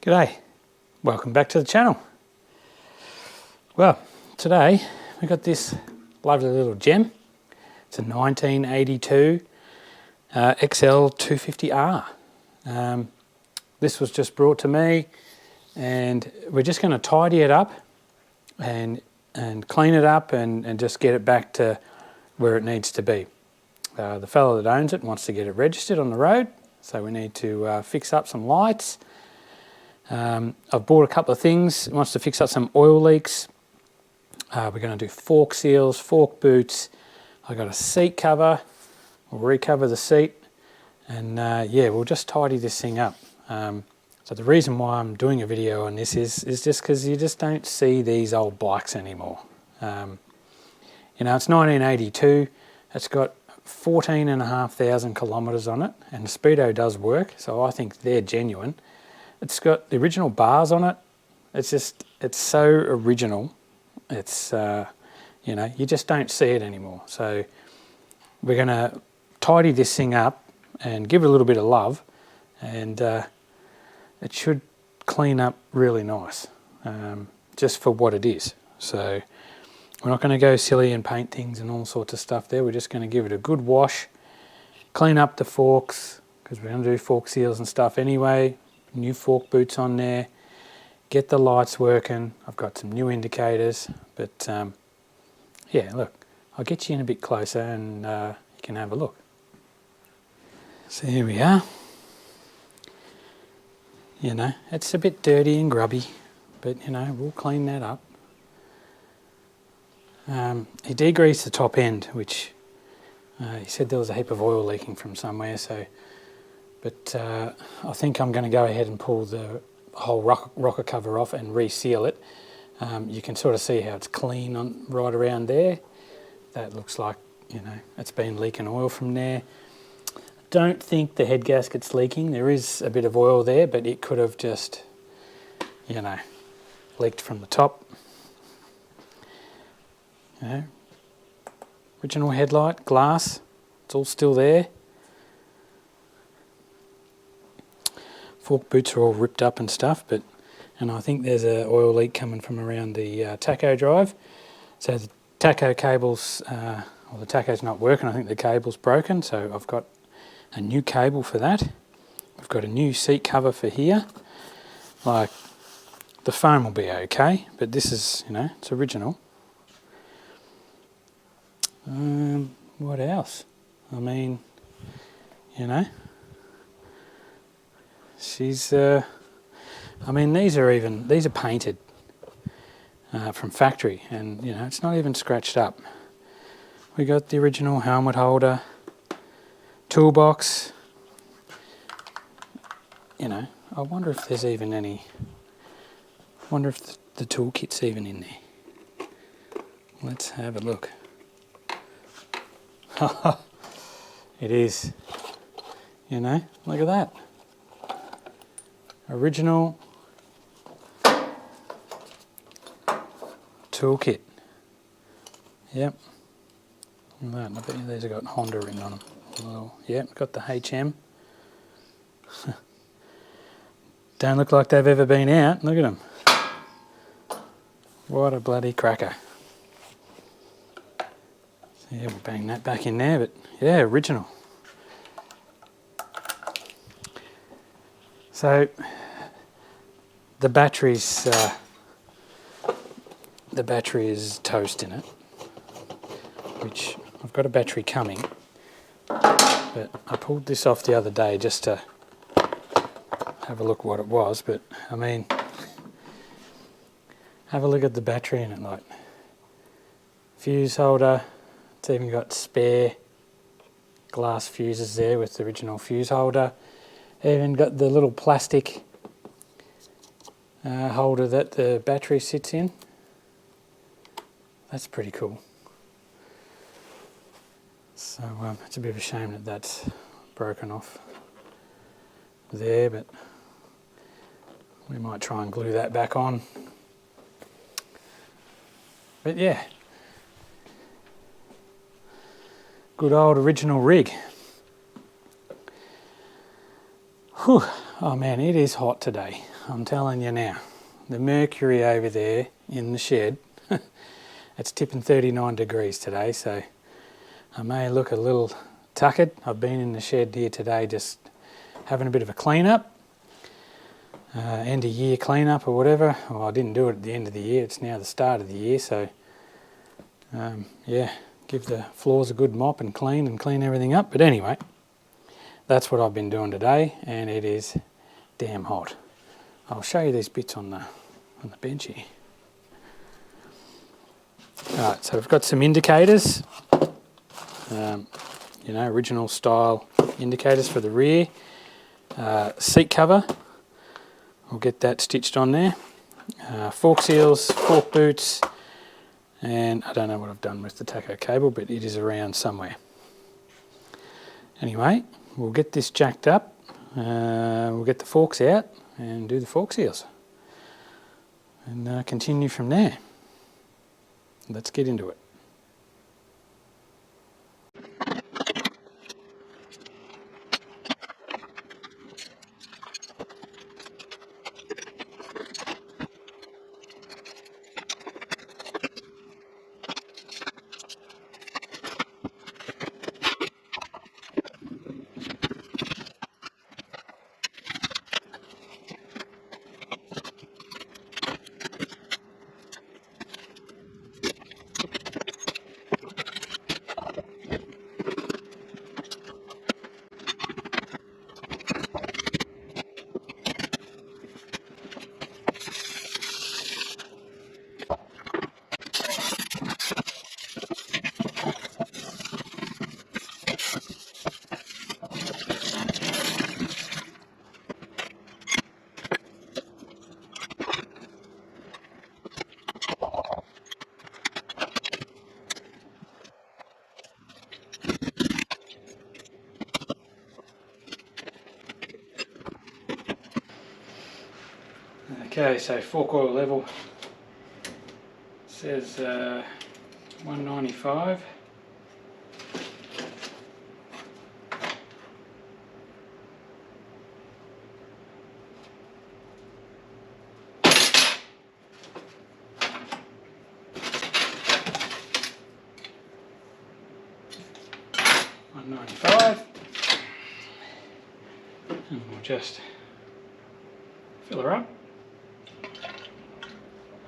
G'day, welcome back to the channel. Well, today we got this lovely little gem. It's a 1982 XL250R. This was just brought to me, and we're just going to tidy it up and clean it up and just get it back to where it needs to be. The fellow that owns it wants to get it registered on the road, so we need to fix up some lights. I've bought a couple of things. He wants to fix up some oil leaks. We're going to do fork seals, fork boots. I got a seat cover. We'll recover the seat, and yeah, we'll just tidy this thing up. So the reason why I'm doing a video on this is just because you just don't see these old bikes anymore. You know, it's 1982. It's got 14,500 kilometres on it, and the speedo does work, so I think they're genuine. It's got the original bars on it. It's so original. It's, you know, you just don't see it anymore. So we're going to tidy this thing up and give it a little bit of love, and it should clean up really nice, just for what it is. So we're not going to go silly and paint things and all sorts of stuff there. We're just going to give it a good wash, clean up the forks, because we're going to do fork seals and stuff anyway. New fork boots on there, get the lights working. I've got some new indicators, but yeah, look, I'll get you in a bit closer and you can have a look. So here we are. You know, it's a bit dirty and grubby, but you know, we'll clean that up. He degreased the top end, which he said there was a heap of oil leaking from somewhere, so. But I think I'm going to go ahead and pull the whole rocker cover off and reseal it. You can sort of see how it's clean right around there. That looks like, you know, it's been leaking oil from there. Don't think the head gasket's leaking. There is a bit of oil there, but it could have just, you know, leaked from the top. You know, original headlight, glass, it's all still there. Fork boots are all ripped up and stuff, and I think there's an oil leak coming from around the tacho drive. So the tacho cables, well, the tacho's not working. I think the cable's broken, so I've got a new cable for that. We've got a new seat cover for here. Like, the foam will be okay, but this is, you know, it's original. What else? I mean, you know. She's, I mean, these are painted from factory, and you know, it's not even scratched up. We got the original helmet holder, toolbox. You know, I wonder if there's even any, I wonder if the toolkit's even in there. Let's have a look. It is, you know, look at that. Original toolkit. Yep. Look at that. I bet you these have got Honda written on them. Well, yep, got the HM. Don't look like they've ever been out. Look at them. What a bloody cracker. So yeah, we'll bang that back in there, but yeah, original. So the battery is toast in it, which I've got a battery coming, but I pulled this off the other day just to have a look what it was. But I mean, have a look at the battery in it, like fuse holder. It's even got spare glass fuses there with the original fuse holder. Even got the little plastic holder that the battery sits in. That's pretty cool. So it's a bit of a shame that that's broken off there, but we might try and glue that back on. But yeah, good old original rig. Whew. Oh man, it is hot today. I'm telling you now, the mercury over there in the shed, it's tipping 39 degrees today, so I may look a little tuckered. I've been in the shed here today just having a bit of a clean up, end of year clean up or whatever. Well, I didn't do it at the end of the year, it's now the start of the year, so yeah, give the floors a good mop and clean everything up. But anyway, that's what I've been doing today, and it is damn hot. I'll show you these bits on the bench here. Alright, so we've got some indicators, you know, original style indicators for the rear. Seat cover, we'll get that stitched on there. Fork seals, fork boots, and I don't know what I've done with the taco cable, but it is around somewhere. Anyway, we'll get this jacked up, we'll get the forks out and do the fork seals, and continue from there. Let's get into it. Okay, so fork oil level says 195. And we'll just fill her up.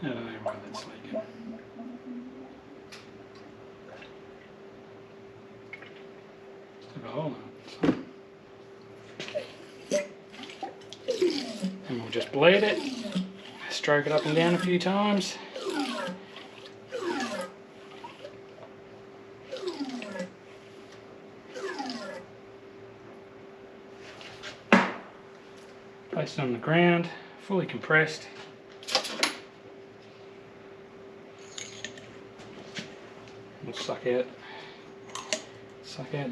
I don't know why that's leaking. Just have a hole in it. And we'll just bleed it, stroke it up and down a few times. Place it on the ground, fully compressed. We'll suck out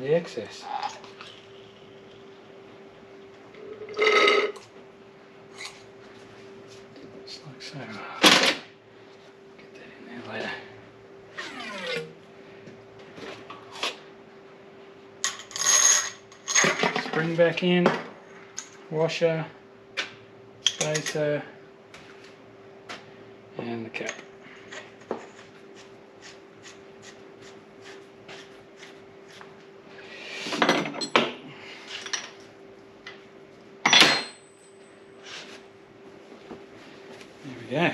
the excess. Just like so. Get that in there later. Spring back in, washer, spacer, and the cap. There we go.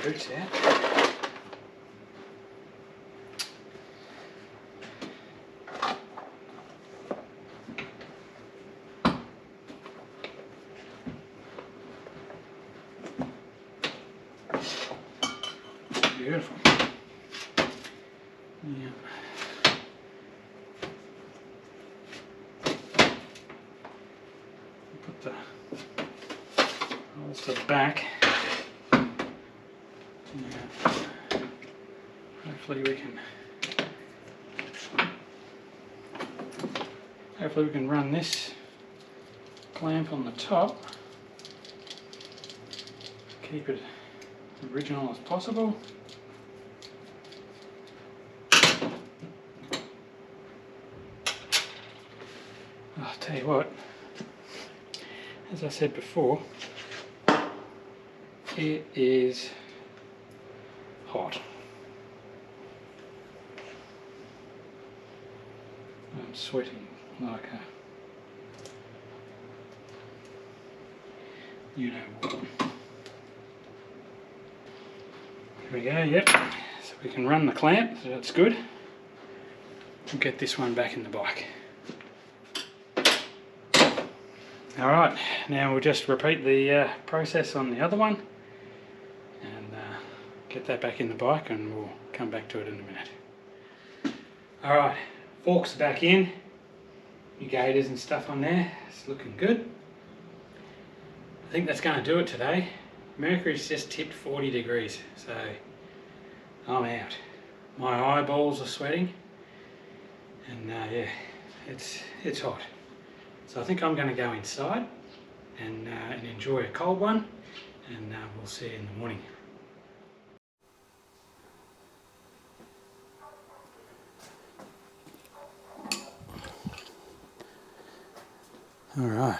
Boots out. Beautiful. Yeah. Put the holes to the back. Yeah. Hopefully we can run this clamp on the top, keep it original as possible. I'll tell you what, as I said before, it is hot. I'm sweating like a, you know what. Here we go, yep. So we can run the clamp, so that's good. We'll get this one back in the bike. Alright, now we'll just repeat the process on the other one and get that back in the bike, and we'll come back to it in a minute. Alright, forks are back in, your gaiters and stuff on there, it's looking good. I think that's going to do it today. Mercury's just tipped 40 degrees, so I'm out. My eyeballs are sweating, and yeah, it's hot. So I think I'm going to go inside and enjoy a cold one, and we'll see you in the morning. Alright,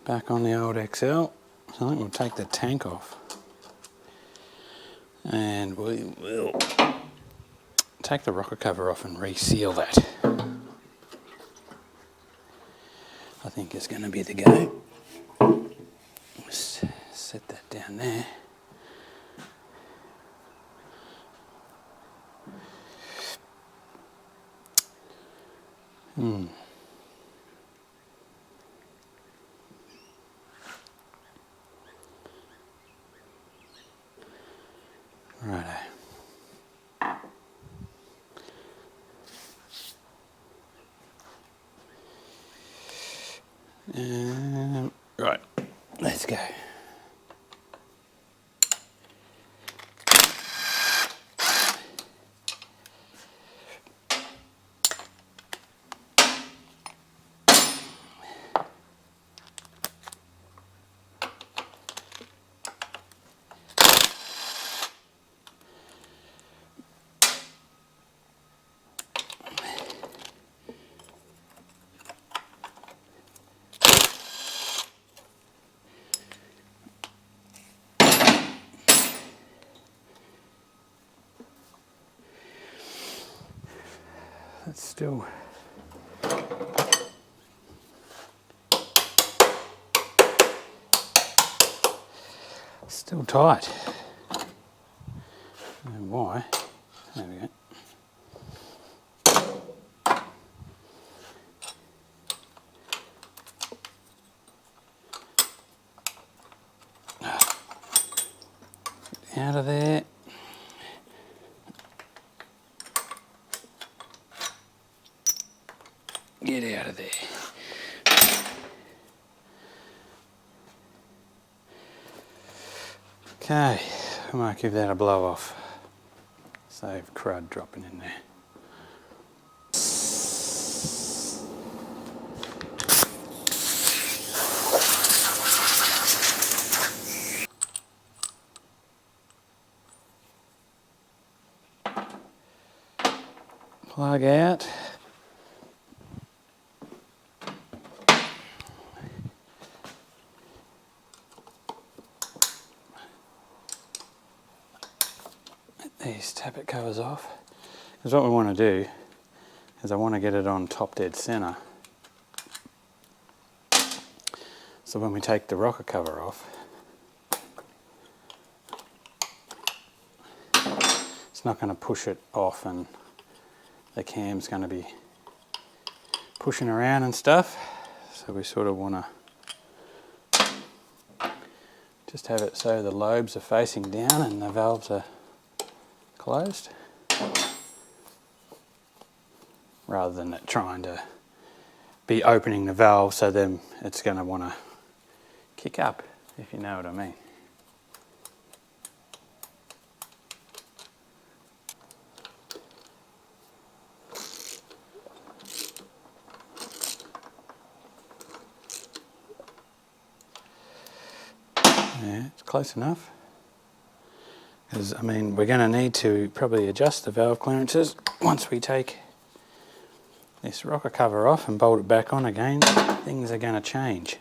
back on the old XL. So I think we'll take the tank off and we will take the rocker cover off and reseal that. I think it's going to be the go. Just set that down there. Righto. Right, let's go. That's still tight. I don't know why. There we go. Out of there. Get out of there. Okay, I might give that a blow off. Save crud dropping in there. Plug out. These tappet covers off, because what we want to do is I want to get it on top dead center, so when we take the rocker cover off, it's not going to push it off and the cam's going to be pushing around and stuff. So we sort of want to just have it so the lobes are facing down and the valves are closed, rather than it trying to be opening the valve, so then it's going to want to kick up, if you know what I mean. Yeah, it's close enough. Because, I mean, we're going to need to probably adjust the valve clearances once we take this rocker cover off and bolt it back on again. Things are going to change.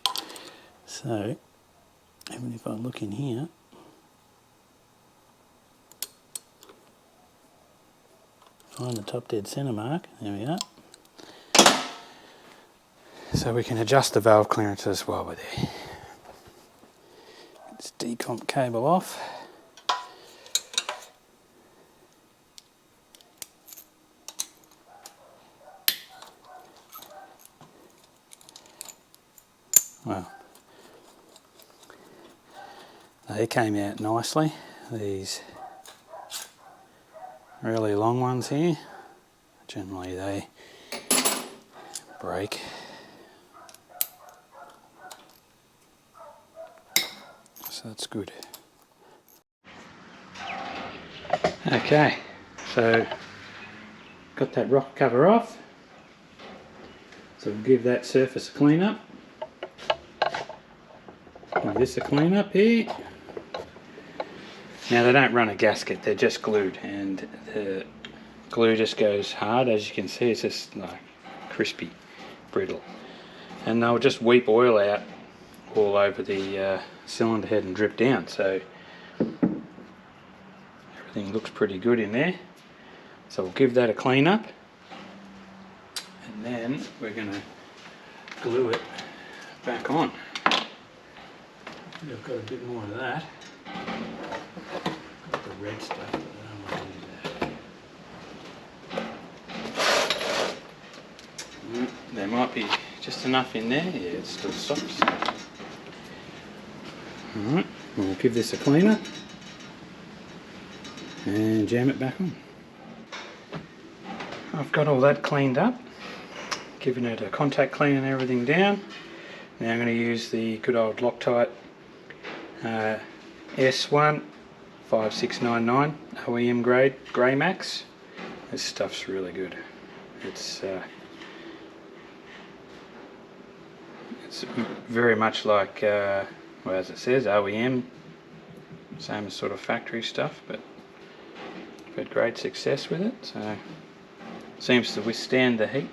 So, even if I look in here, find the top dead centre mark, there we are. So we can adjust the valve clearances while we're there. Let's decomp cable off. Well, they came out nicely, these really long ones here. Generally they break. So that's good. Okay, so got that rocker cover off. So we'll give that surface a clean up. Give this a clean up here. Now they don't run a gasket, they're just glued, and the glue just goes hard. As you can see, it's just like crispy, brittle. And they'll just weep oil out all over the cylinder head and drip down, so everything looks pretty good in there. So we'll give that a clean up, and then we're going to glue it back on. I've got a bit more of that. Got the red stuff, but I don't want to do that. There might be just enough in there. Yeah, it still stops. Alright, we'll give this a cleaner and jam it back on. I've got all that cleaned up, giving it a contact clean and everything down. Now I'm going to use the good old Loctite S1 5699 OEM grade Grey Max. This stuff's really good. It's very much like, well, as it says, OEM, same as sort of factory stuff, but I've had great success with it. So seems to withstand the heat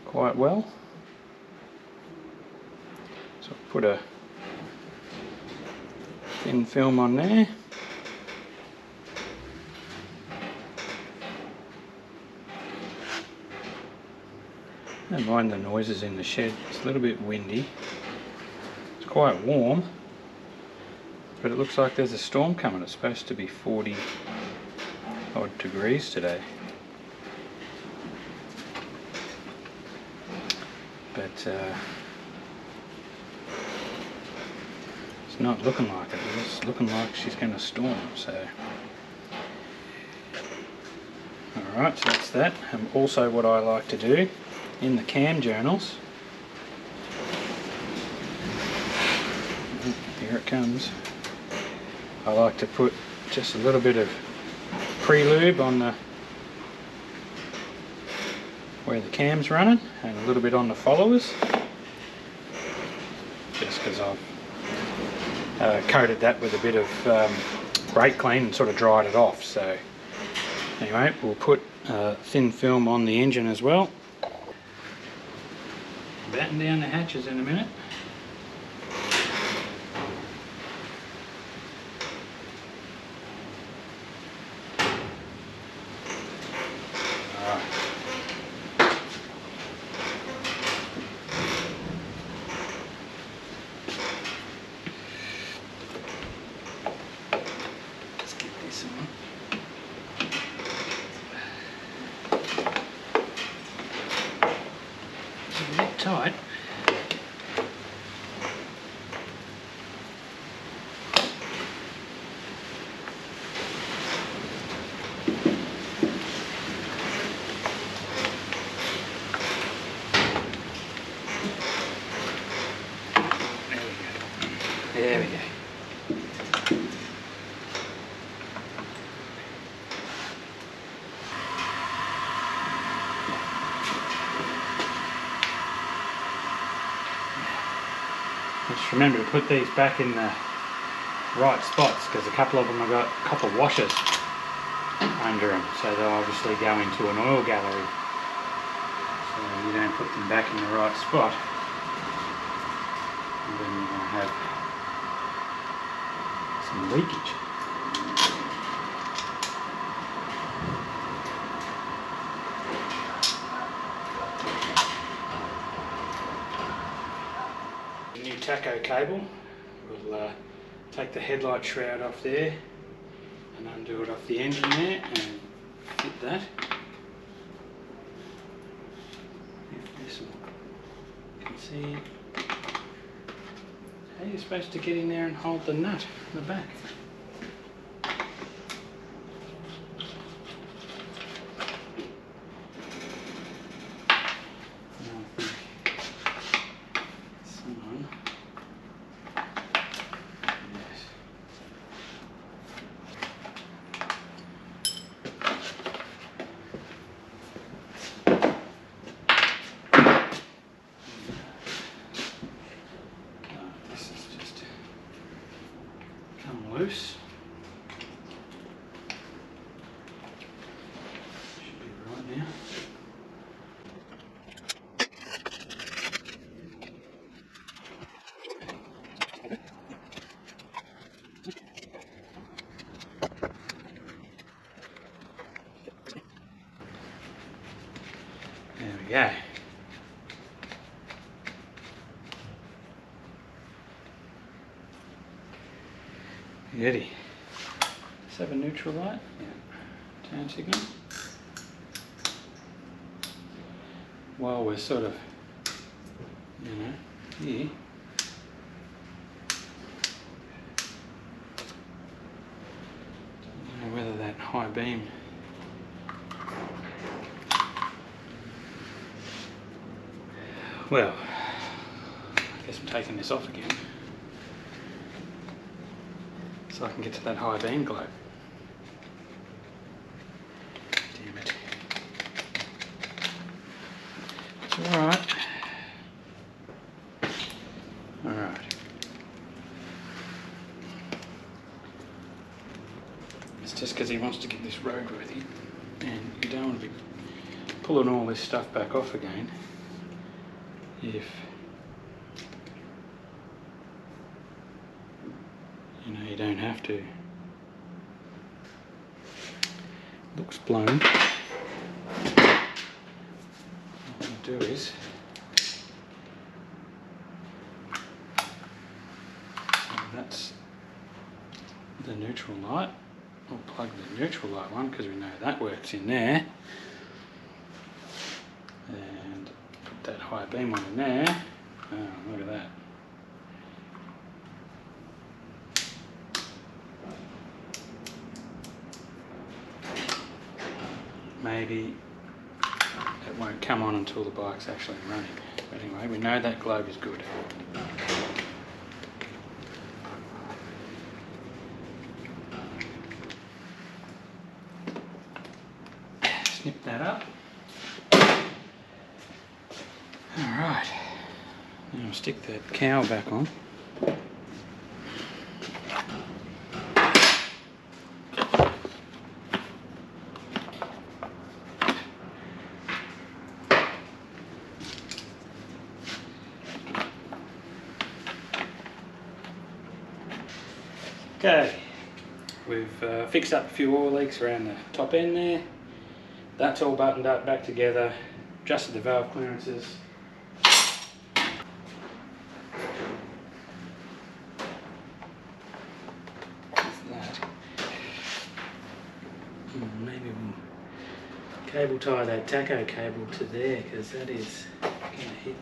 quite well. So I'll put a thin film on there. Don't mind the noises in the shed, it's a little bit windy. It's quite warm, but it looks like there's a storm coming. It's supposed to be 40 odd degrees today. But it's not looking like it. It's looking like she's going to storm, so. Alright, so that's that. And also what I like to do in the cam journals, here it comes, I like to put just a little bit of pre-lube on the where the cam's running and a little bit on the followers, just because I've coated that with a bit of brake clean and sort of dried it off. So anyway, we'll put thin film on the engine as well. Batten down the hatches in a minute. Let's get this on. It's a bit tight. There we go. Just remember to put these back in the right spots, because a couple of them have got copper washers under them, so they'll obviously go into an oil gallery. So you don't put them back in the right spot, and then you're going to have some leakage. The new tacho cable, we'll take the headlight shroud off there and undo it off the engine there and fit that. If this one you can see how you're supposed to get in there and hold the nut in the back. Loose. Should be right now. There we go. Ready. Let's have a neutral light. Yeah. Turn signal. While we're sort of, here. Don't know whether that high beam. Well, I guess I'm taking this off again, so I can get to that high beam glow. Damn it. It's alright. Alright. It's just because he wants to get this roadworthy, and you don't want to be pulling all this stuff back off again if you don't have to. Looks blown. What I'm going to do is that's the neutral light. We'll plug the neutral light one because we know that works in there, and put that high beam one in there. Oh, look at that. Maybe it won't come on until the bike's actually running. But anyway, we know that globe is good. Snip that up. Alright, now I'll stick that cowl back on. Okay, we've fixed up a few oil leaks around the top end there. That's all buttoned up back together, adjusted the valve clearances. That. Maybe we'll cable tie that tacho cable to there, because that is going to hit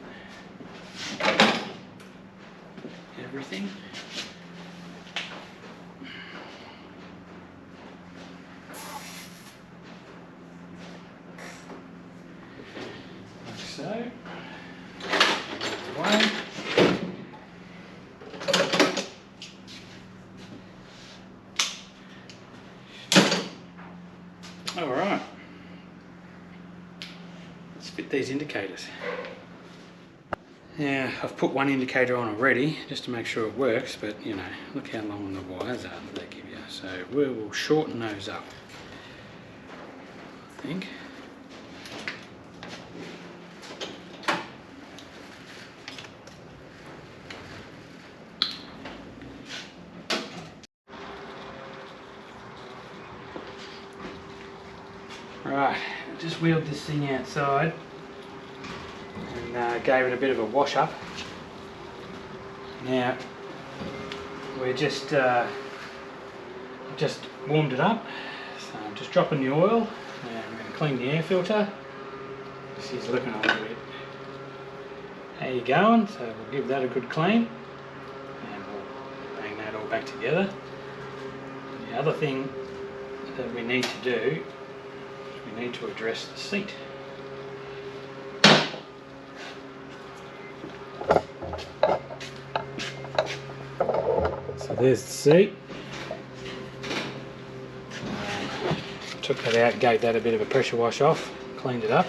everything. So, away. All right, let's fit these indicators. Now, I've put one indicator on already just to make sure it works, but you know, look how long the wires are that they give you. So we will shorten those up, I think. Right, just wheeled this thing outside and gave it a bit of a wash up. Now we're just warmed it up, so I'm just dropping the oil and I'm going to clean the air filter. She's looking a little bit. How you going? So we'll give that a good clean and we'll bang that all back together. The other thing that we need to do, we need to address the seat. So there's the seat. Took that out, gave that a bit of a pressure wash off, cleaned it up.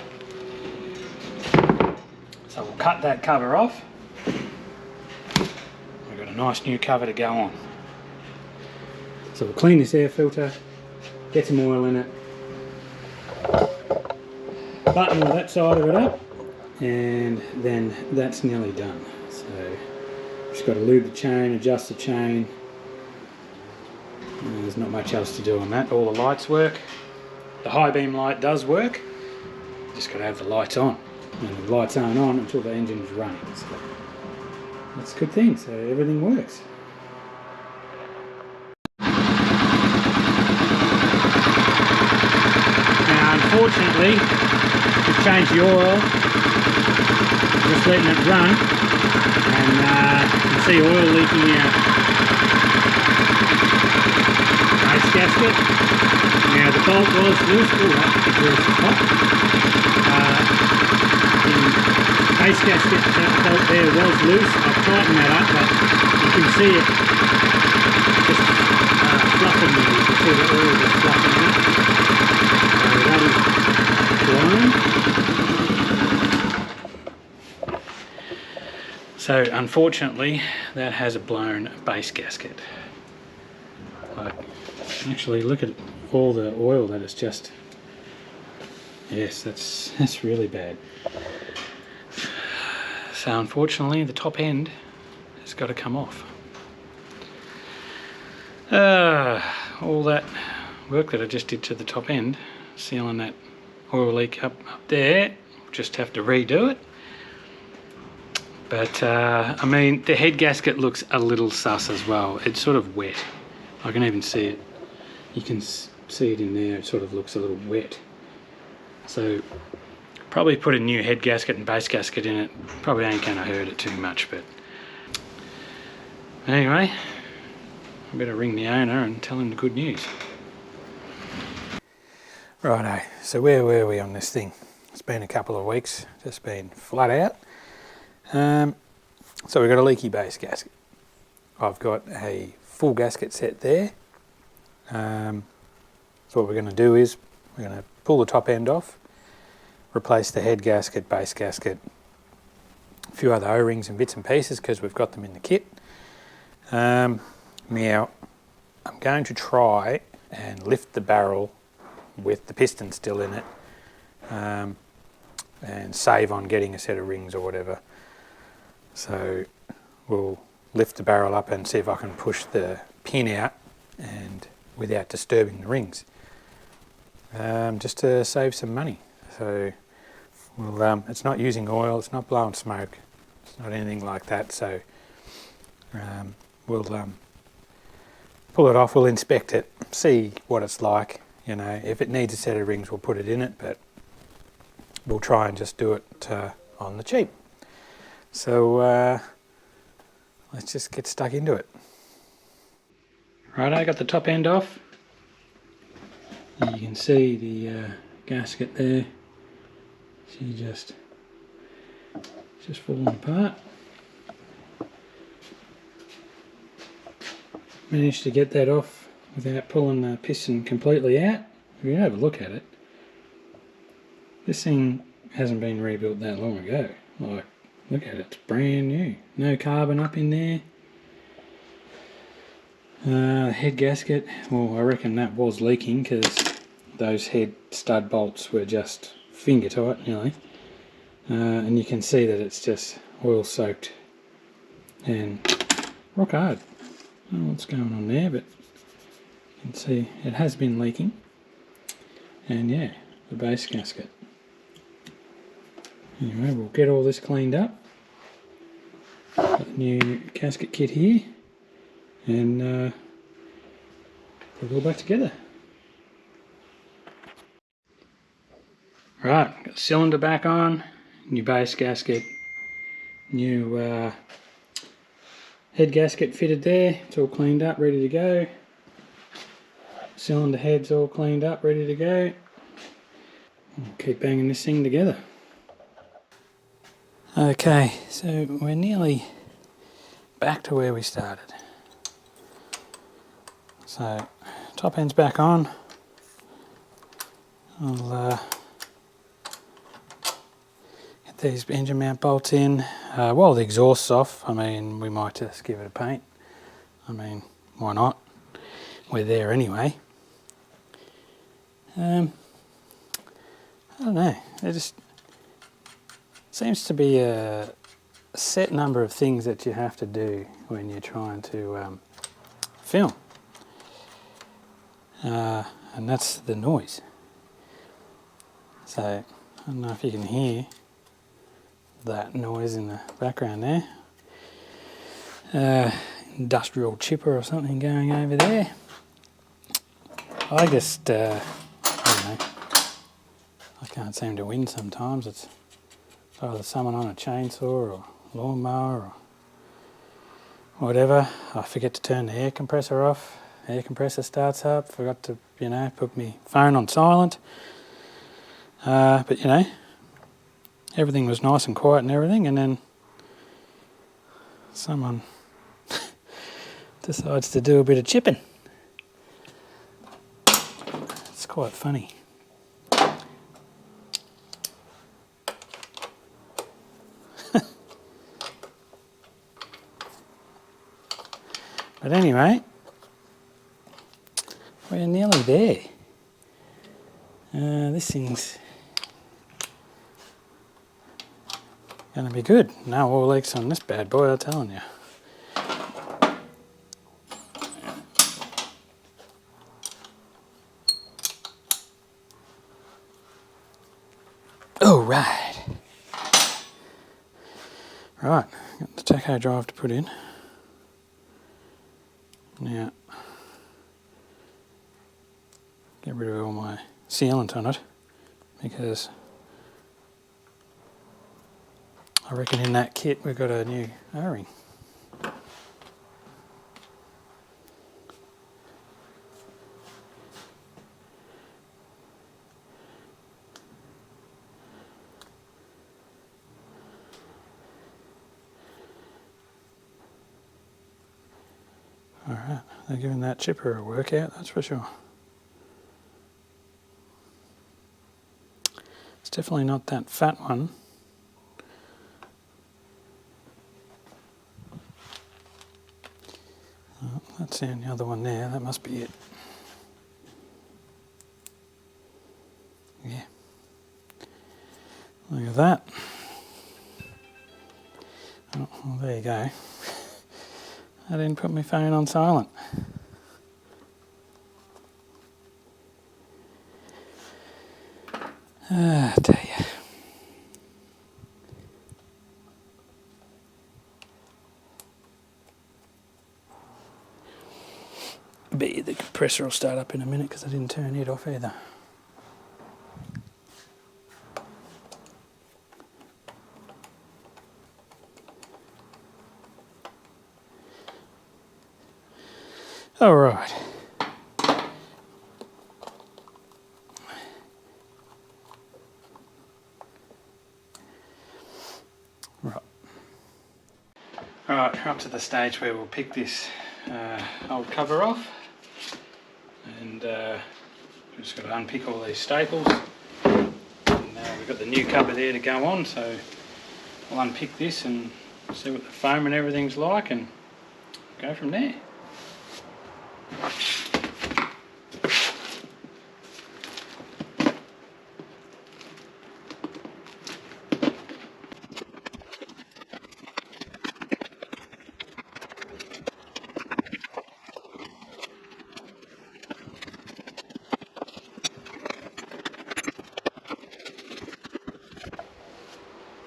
So we'll cut that cover off. We've got a nice new cover to go on. So we'll clean this air filter, get some oil in it, button all that side of it up, and then that's nearly done. So just got to lube the chain, adjust the chain. There's not much else to do on that. All the lights work. The high beam light does work. Just got to have the lights on, and the lights aren't on until the engine's running. So that's a good thing. So everything works. Now, unfortunately, to change the oil, just letting it run, and you can see oil leaking out. Base gasket. Now the bolt was loose. Oh, that hot. The base gasket, that bolt there was loose. I've tightened that up, but you can see it just fluffing there. You can see the oil just fluffing out. So that is blown. So unfortunately, that has a blown base gasket. Like, actually, look at all the oil that is just. Yes, that's really bad. So unfortunately, the top end has got to come off. All that work that I just did to the top end, sealing that oil leak up there, just have to redo it. But I mean, the head gasket looks a little sus as well. It's sort of wet. I can even see it. You can see it in there. It sort of looks a little wet. So probably put a new head gasket and base gasket in it. Probably ain't going to hurt it too much. But anyway, I better ring the owner and tell him the good news. Righto. So where were we on this thing? It's been a couple of weeks. Just been flat out. So we've got a leaky base gasket. I've got a full gasket set there. So what we're going to do is we're going to pull the top end off, replace the head gasket, base gasket, a few other O-rings and bits and pieces because we've got them in the kit. Now I'm going to try and lift the barrel with the piston still in it and save on getting a set of rings or whatever. So we'll lift the barrel up and see if I can push the pin out and without disturbing the rings, just to save some money. So we'll, it's not using oil, it's not blowing smoke, it's not anything like that. So we'll pull it off, we'll inspect it, see what it's like. You know, if it needs a set of rings, we'll put it in it, but we'll try and just do it on the cheap. So let's just get stuck into it. Right, I got the top end off. You can see the gasket there. See, just falling apart. Managed to get that off without pulling the piston completely out. If you have a look at it, this thing hasn't been rebuilt that long ago. Like, Look at it, it's brand new. No carbon up in there. The head gasket, well, I reckon that was leaking because those head stud bolts were just finger tight nearly. And you can see that it's just oil soaked and rock hard. I don't know what's going on there, but you can see it has been leaking. And yeah, the base gasket. Anyway, we'll get all this cleaned up. Got the new gasket kit here, and put it all back together. Right, got the cylinder back on, new base gasket, new head gasket fitted there. It's all cleaned up, ready to go. Cylinder head's all cleaned up, ready to go. We'll keep banging this thing together. Okay, so we're nearly back to where we started. So, top end's back on. I'll get these engine mount bolts in. While the exhaust's off, I mean, we might just give it a paint. I mean, why not? We're there anyway. I don't know, it just seems to be a set number of things that you have to do when you're trying to film. And that's the noise. So, I don't know if you can hear that noise in the background there. Industrial chipper or something going over there. I just, I don't know, I can't seem to win sometimes. It's either someone on a chainsaw or lawnmower or whatever. I forget to turn the air compressor off. Air compressor starts up. Forgot to, you know, put my phone on silent. But you know, everything was nice and quiet and everything, and then someone decides to do a bit of chipping. It's quite funny. But anyway, we're nearly there. This thing's going to be good. No oil leaks on this bad boy, I'm telling you. Oh, right. Right, got the tacho drive to put in. Now, get rid of all my sealant on it, because I reckon in that kit we've got a new O-ring. Alright, they're giving that chipper a workout, that's for sure. It's definitely not that fat one. Oh, that's the other one there, that must be it. Yeah. Look at that. Oh, well, there you go. I didn't put my phone on silent. I tell you. Bet you the compressor will start up in a minute because I didn't turn it off either. All right. Right. All right, we're up to the stage where we'll pick this old cover off, and we've just got to unpick all these staples. And, we've got the new cover there to go on, so we'll unpick this and see what the foam and everything's like and go from there.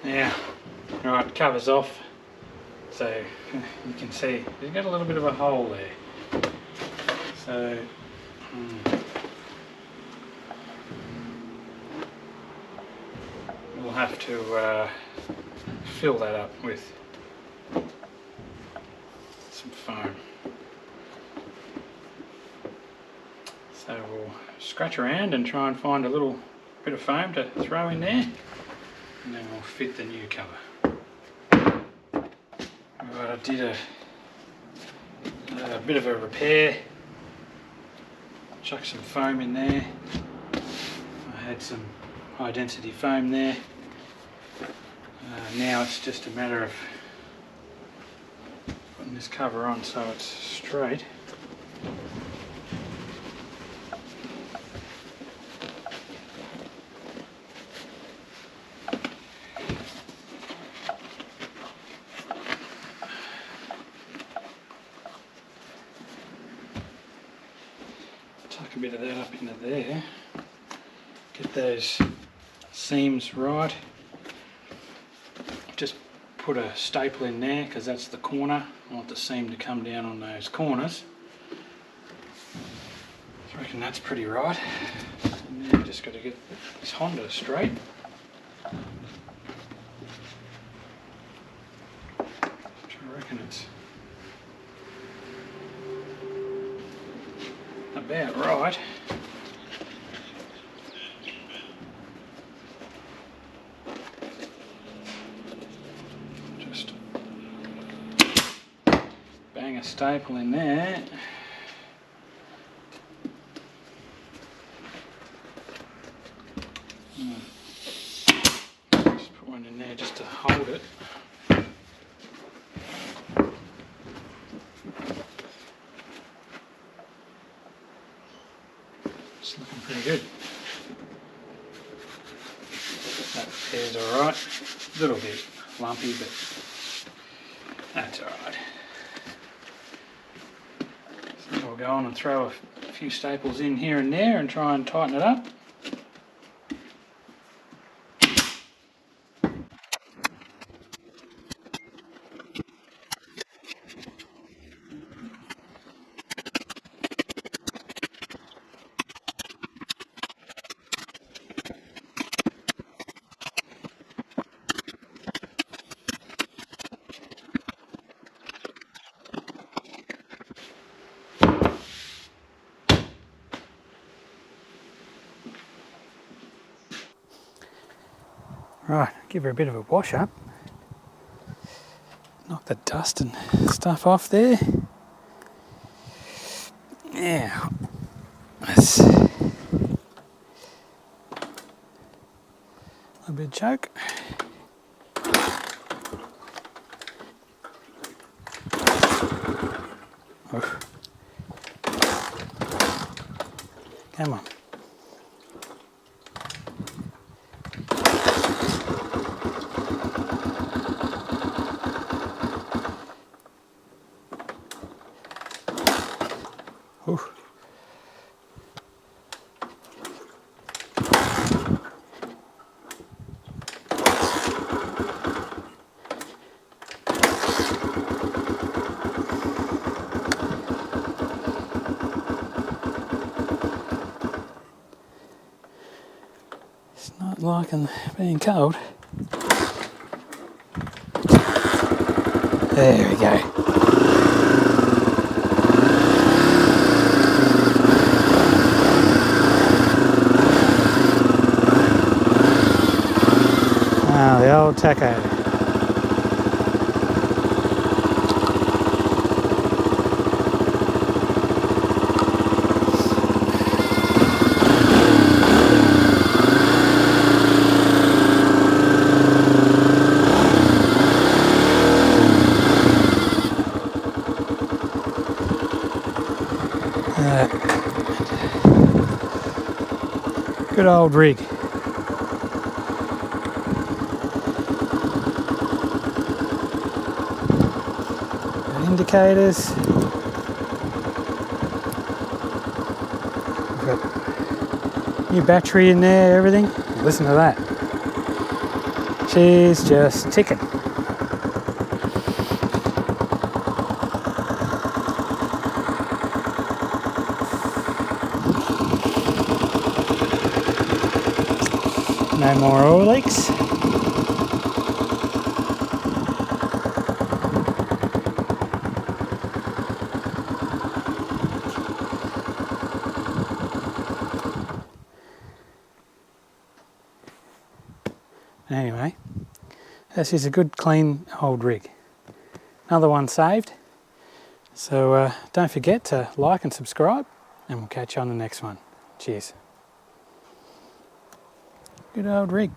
Now, right, covers off, so you can see there's got a little bit of a hole there. So we'll have to fill that up with some foam. So we'll scratch around and try and find a little bit of foam to throw in there, and then we'll fit the new cover. Right, I did a bit of a repair, chuck some foam in there. I had some high density foam there. Now it's just a matter of putting this cover on so it's straight. Tuck a bit of that up into there. Get those seams right. Just put a staple in there because that's the corner. I want the seam to come down on those corners. I reckon that's pretty right. And now just got to get this Honda straight. Which I reckon it's about right. Just bang a staple in there. Just put one in there just to hold it. It's looking pretty good. That there's alright. A little bit lumpy, but that's alright. So we'll go on and throw a few staples in here and there and try and tighten it up. Right, give her a bit of a wash up. Knock the dust and stuff off there. Yeah, that's a little bit of choke. Oof. Come on. Oof. It's not liking being cold. There we go. The old taco. Good old rig. Indicators. We've got new battery in there, everything. Listen to that. She's just ticking. No more oil leaks. Anyway, this is a good clean old rig. Another one saved. So don't forget to like and subscribe, and we'll catch you on the next one. Cheers. Good old rig.